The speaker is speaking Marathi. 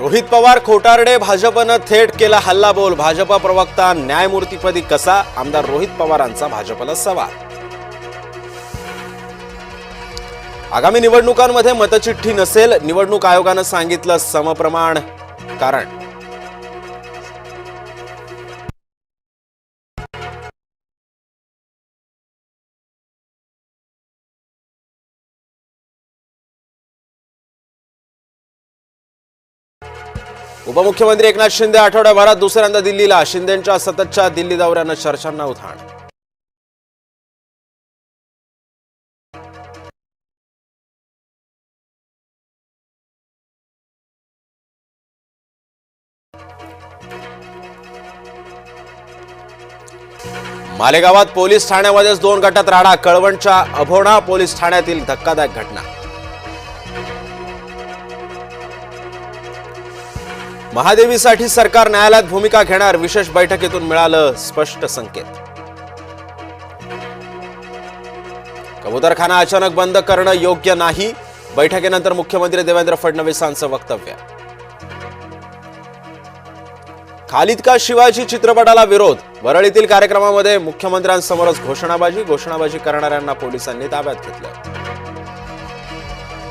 रोहित पवार खोटारडे, भाजपनं थेट केला हल्लाबोल। भाजप प्रवक्ता न्यायमूर्तीपदी कसा? आमदार रोहित पवारांचा भाजपला सवाल। आगामी निवडणुकांमध्ये मतचिठ्ठी नसेल, निवडणूक आयोगानं सांगितलं समप्रमाण कारण। उपमुख्यमंत्री एकनाथ शिंदे आठवड्याभरात दुसऱ्यांदा दिल्लीला। शिंदेंच्या सततच्या दिल्ली दौऱ्यानं चर्चांना उधाण। मालेगावात पोलीस ठाण्यामध्येच 2 गटात राडा। कळवणच्या अभोणा पोलीस ठाण्यातील धक्कादायक घटना। महादेवीसाठी सरकार न्यायालयात भूमिका घेणार, विशेष बैठकीतून मिळालं स्पष्ट संकेत। कबूतरखाना अचानक बंद करणं योग्य नाही, बैठकीनंतर मुख्यमंत्री देवेंद्र फडणवीसांचं वक्तव्य। खालिद का शिवाजी चित्रपटाला विरोध, वरळीतील कार्यक्रमामध्ये मुख्यमंत्र्यांसमोरच घोषणाबाजी करणाऱ्यांना पोलिसांनी ताब्यात घेतलं।